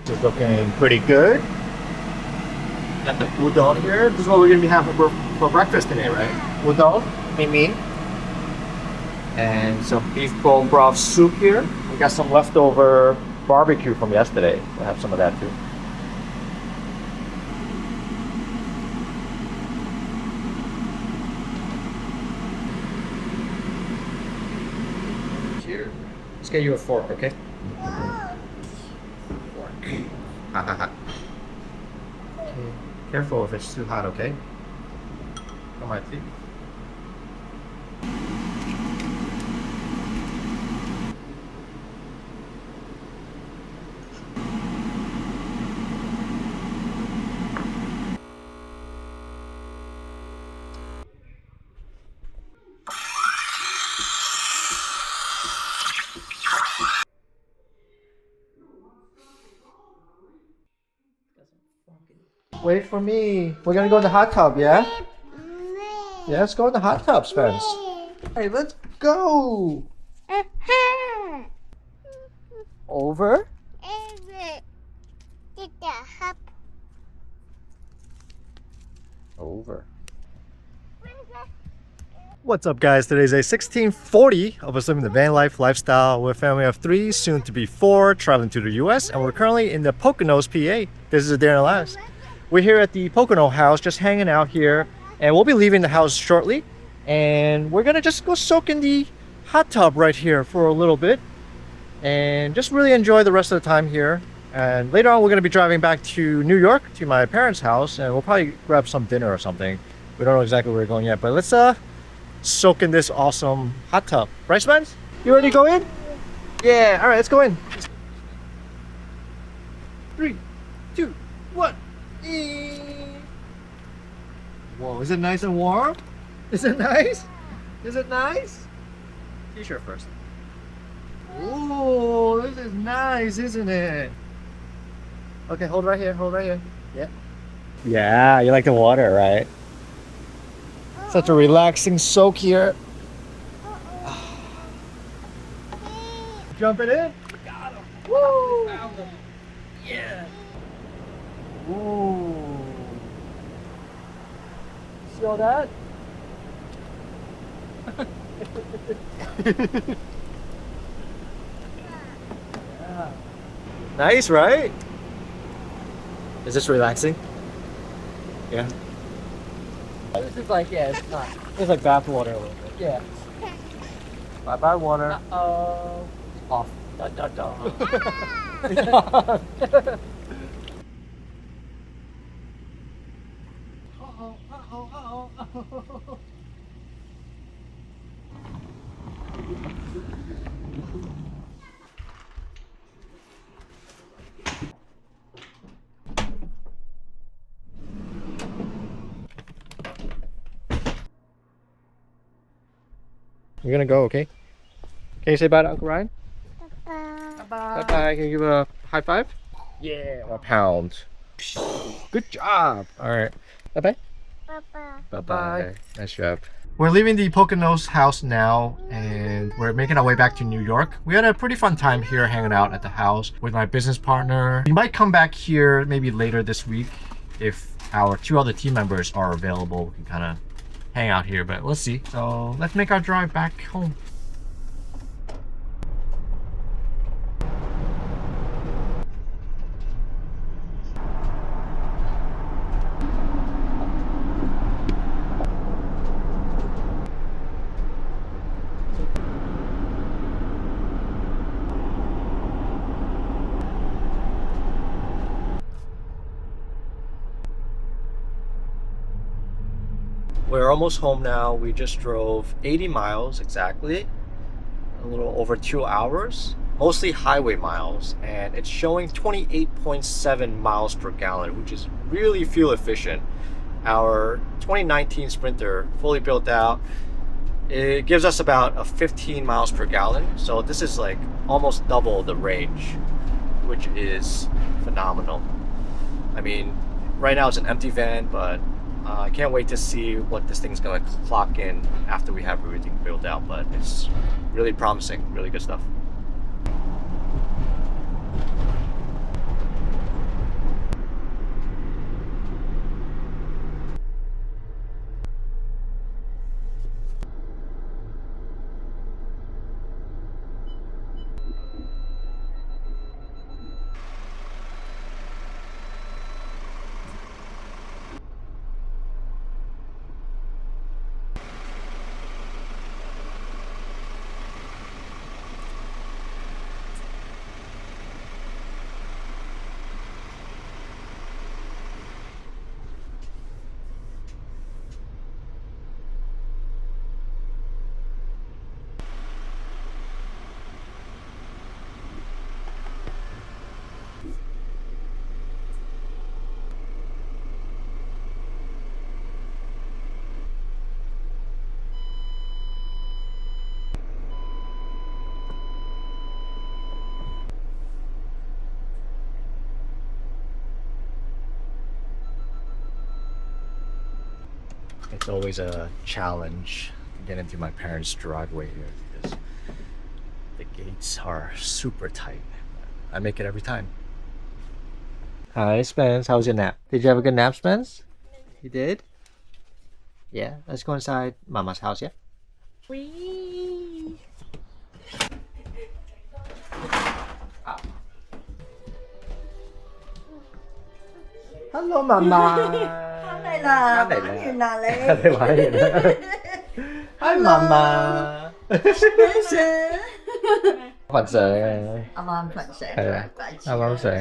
It's looking pretty good. Got the udon here. This is what we're gonna be having for breakfast today, right? Udon, min, and some beef bone broth soup here. We got some leftover barbecue from yesterday. We'll have some of that too. Cheers. Let's get you a fork, okay? Fork. Ha ha ha. Okay. Careful if it's too hot, okay? Come on, see. Wait for me. We're gonna go in the hot tub, yeah? Yeah, let's go in the hot tub, Spence. Hey, let's go. Over. Over. What's up, guys? Today's day 1640 of us living the van life lifestyle. We're a family of 3, soon to be 4, traveling to the US, and we're currently in the Poconos, PA. This is a day in the last. We're here at the Pocono house, just hanging out here, and we'll be leaving the house shortly. And we're gonna just go soak in the hot tub right here for a little bit, and just really enjoy the rest of the time here. And later on, we're gonna be driving back to New York to my parents' house, and we'll probably grab some dinner or something. We don't know exactly where we're going yet, but let's soak in this awesome hot tub. Right, Spence? You ready to go in? Yeah. All right, let's go in. 3, 2, 1. Whoa, is it nice and warm? Is it nice? Is it nice? T-shirt first. Oh, this is nice, isn't it? Okay, hold right here, hold right here. Yeah. Yeah, you like the water, right? Such a relaxing soak here. Jumping in. Got him. Woo! Found him. Yeah. Ooh. See all that? Yeah. Nice, right? Is this relaxing? Yeah. This is like, yeah, it's not. It's like bath water a little bit. Yeah. Bye bye water. Uh-oh. Off. Dun dun dun. You're gonna go, okay? Can you say bye to Uncle Ryan? Bye-bye. Bye-bye. Bye-bye. Can you give a high five? Yeah. A pound. Good job. All right. Bye-bye. Bye-bye. Bye-bye. Nice job. We're leaving the Poconos house now, and we're making our way back to New York. We had a pretty fun time here hanging out at the house with my business partner. We might come back here maybe later this week if our 2 other team members are available. We can kind of hang out here, but let's see. So let's make our drive back home. We're almost home now. We just drove 80 miles exactly, a little over 2 hours, mostly highway miles, and it's showing 28.7 miles per gallon, which is really fuel efficient. Our 2019 Sprinter, fully built out, it gives us about a 15 miles per gallon. So this is like almost double the range, which is phenomenal. I mean, right now it's an empty van, but I can't wait to see what this thing's gonna clock in after we have everything built out, but it's really promising, really good stuff. It's always a challenge to get into my parents' driveway here because the gates are super tight. I make it every time. Hi, Spence. How was your nap? Did you have a good nap, Spence? You did? Yeah. Let's go inside Mama's house, yeah? Wee. Hello, Mama. Đây là Đây bán là- gì nào Đây lên? là gì nữa? Hi, Mama. Phật sự. Aman phận sẽ Hay rồi. là Mama sự.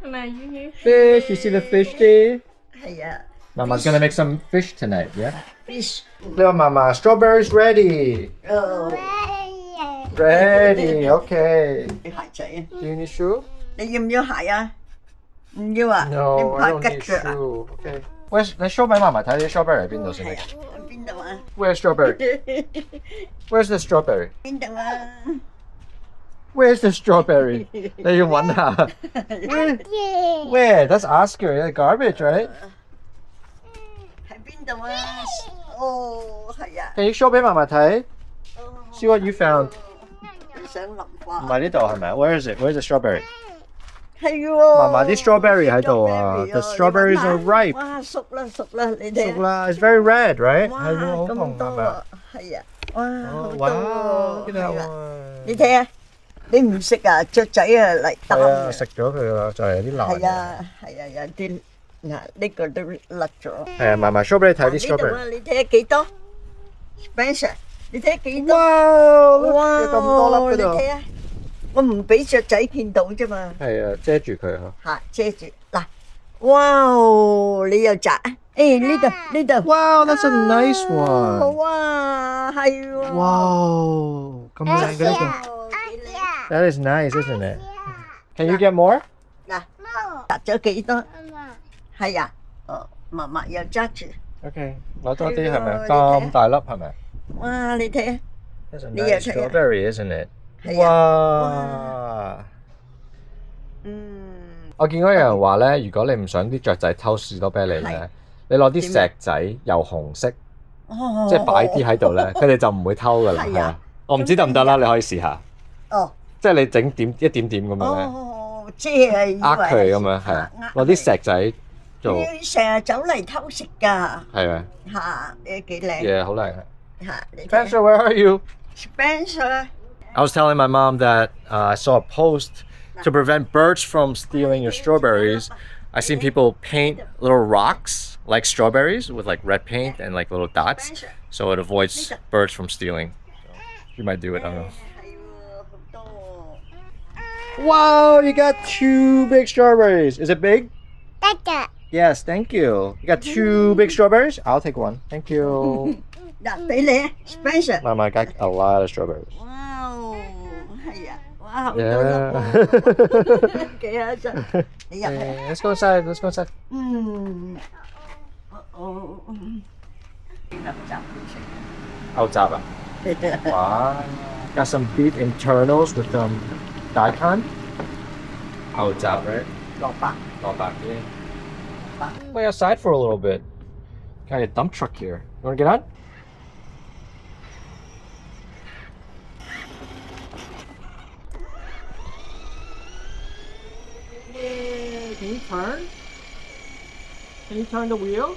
Này như như. Fish. You see the fish there? Hay à. Mama's gonna make some fish tonight, yeah? Fish. Little Mama, strawberries ready. Ready. Okay. Hải chạy. Do you need shoe? Đi dùng vô hải à? Vô à? No, Đem I phải don't cắt need rồi à? shoe. Okay. Let's show my mama.睇啲 strawberry 喺邊度先？ Hay à? Bên đâu à? Where's strawberry? Where's the strawberry? Bên đâu à? Where's the strawberry? 你要揾下。Where? That's Oscar. Yeah, garbage, right?喺邊度啊? Ồ, hay à? Can you show 俾媽媽睇？See what you found. 你想淋花？唔係呢度係咪？Where is it? Where's the strawberry? 係喎。媽媽啲 strawberry 喺度啊。The strawberries are ripe. 哇，熟啦熟啦，你睇。熟啦。It's very red, right? 哇，係喎，好紅咁多係咪？啊，係啊，哇，好多哇喎，見到係啊，啊！你睇啊，你唔食啊，雀仔啊嚟擔係啊，啊，食咗佢啦，就係有啲爛。係啊，係啊，有啲嗱呢個都甩咗。係啊，嫲嫲 show 俾你睇啲呢度 strawberry。啊，你睇下幾多 ？Spencer，你睇下幾多？哇！有咁多粒嗰度。你睇下，我唔俾雀仔見到啫嘛，係啊，遮住佢嚇。嚇遮住嗱，哇！你又摘，誒呢度， Wow, that's a nice one. 哇，係喎，Wow, 咁靚嘅呢個。哦幾靚 That is nice, isn't it? Can you get more? 嗱，摘咗幾多？係啊，哦，嫲嫲又揸住， Okay，攞多啲係咪？係喎咁大粒係咪哇！你睇下， ？That's a 你又 nice 睇下。 strawberry, isn't it? 係啊，哇！嗯，我見過有人話咧，如果你唔想啲雀仔偷士多啤梨係咧，你攞啲石仔又紅色，哦，即係擺啲喺度咧，佢哋就唔會偷噶啦。係啊係啊，我唔知得唔得啦，你可以試下。哦，即係你整點一點點咁樣咧，哦，即係以為呃佢咁樣係啊，攞啲石仔做佢成日走嚟偷食㗎，係咪？嚇，你幾靚嘢好靚。嚇，你睇 Spencer, where are you? Spencer， I was telling my mom that I saw a post to prevent birds from stealing your strawberries. I seen people paint little rocks like strawberries with like red paint and like little dots, so it avoids birds from stealing. So you might do it. I don't know. 係喎，好多 Wow, you got two big strawberries. Is it big? Yes, thank you. You got two big strawberries? I'll take one. Thank you. 嗱，俾你啊，Spencer， Mama, I got a lot of strawberries. 哇，係啊，哇，好多 Yeah. 粒喎，幾好真，你入去， Okay, let's go inside. Let's go inside. 嗯，哦，入閘食。 Outside. Wow. Got some beef internals with daikon. Outside, right? 蘿蔔。 Not back in. Wait outside for a little bit. Got a dump truck here. You wanna get on? Can you turn? Can you turn the wheel?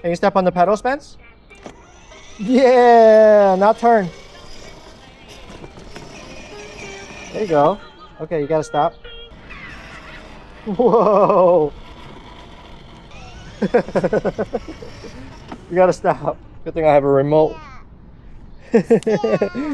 Can you step on the pedal, Spence? Yeah, now turn. There you go. Okay, you gotta stop. Whoa! You gotta stop. Good thing I have a remote.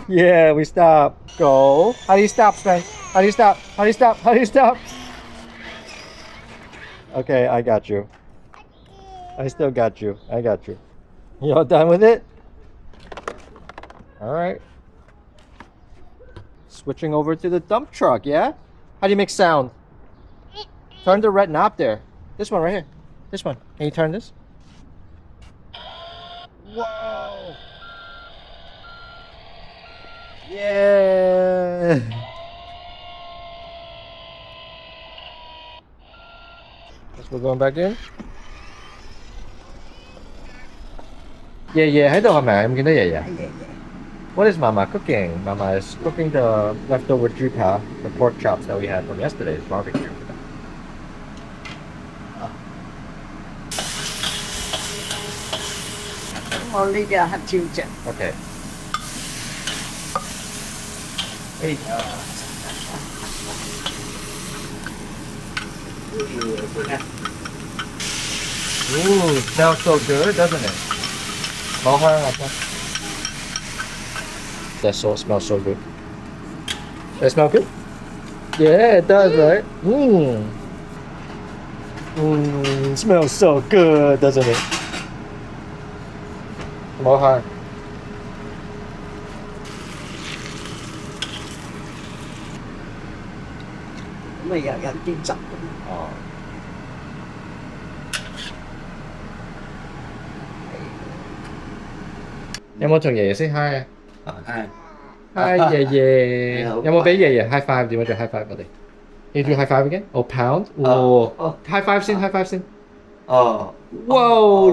Yeah, we stop. Go. How do you stop, Spence? How do you stop? How do you stop? How do you stop? Okay, I got you. I still got you. I got you. You all done with it? All right. Switching over to the dump truck, yeah? How do you make sound? Turn the red knob there. This one right here. This one. Can you turn this? Whoa! Yeah! Guess we're going back in. 爺爺喺度係咪？有冇見到爺爺？係爺爺。What is Mama cooking? Mama is cooking the leftover jupa, the pork chops that we had from yesterday's barbecue. 我呢啲係黑椒醬。Okay. Hey. Ooh, smells so good, doesn't it? That sauce smells so good. Does it smell good? Yeah, it does, right? Mmm. Mmm, smells so good, doesn't it? More hard. 咁咪又有啲汁。哦。有冇同爺爺 say hi 啊？係。Hi 爺爺，有冇俾爺爺 high five？點樣做 high five 我哋？你做 high five again？哦 pound，哇 ！high five 先 ，high five 先。哦。哇！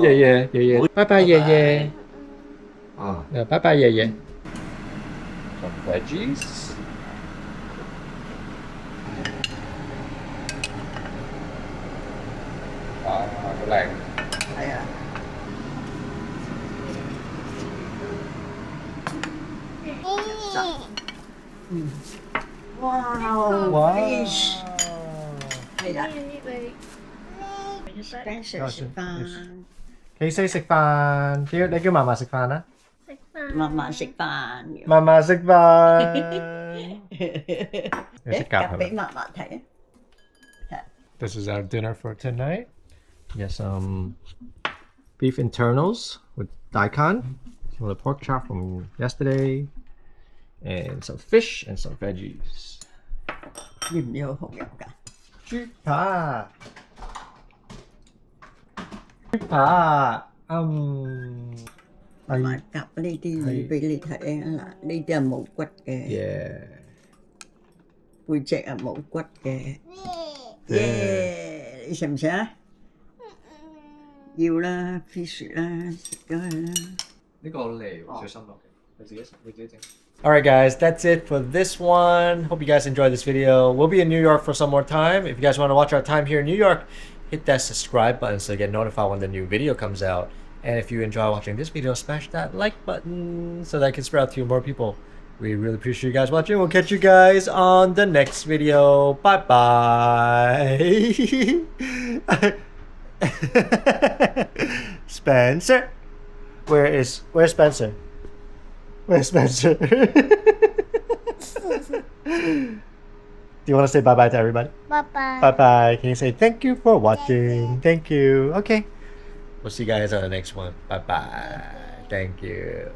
爺爺，拜拜爺爺。哦。拜拜爺爺。Some veggies。哇！好靚。係啊。嗯。哇 ！fish。係啊。Spencer 食飯。幾時食飯？你叫嫲嫲食飯啊？嫲嫲食飯。嫲嫲食飯。夾俾嫲嫲睇啊！ This is our dinner for tonight. Yes, beef internals with daikon, some of the pork chop from yesterday, and some fish and some veggies. 要唔要蠔油㗎？豬扒，豬扒，同埋夾呢啲魚俾你睇啊！嗱，呢啲係冇骨嘅。Yeah. 背脊係冇骨嘅。耶！你食唔食啊？要啦 ，fish 啦，食咗佢啦。呢個好嚟，小心落嘅，你自己整。Alright guys, that's it for this one. Hope you guys enjoyed this video. We'll be in New York for some more time. If you guys want to watch our time here in New York, hit that subscribe button so you get notified when the new video comes out. And if you enjoy watching this video, smash that like button so that it can spread out to more people. We really appreciate you guys watching. We'll catch you guys on the next video. Bye bye. Spencer. Where's Spencer? Where's Spencer? Do you want to say bye-bye to everybody? Bye-bye. Bye-bye. Can you say thank you for watching? Thank you. Okay. We'll see you guys on the next one. Bye-bye. Thank you.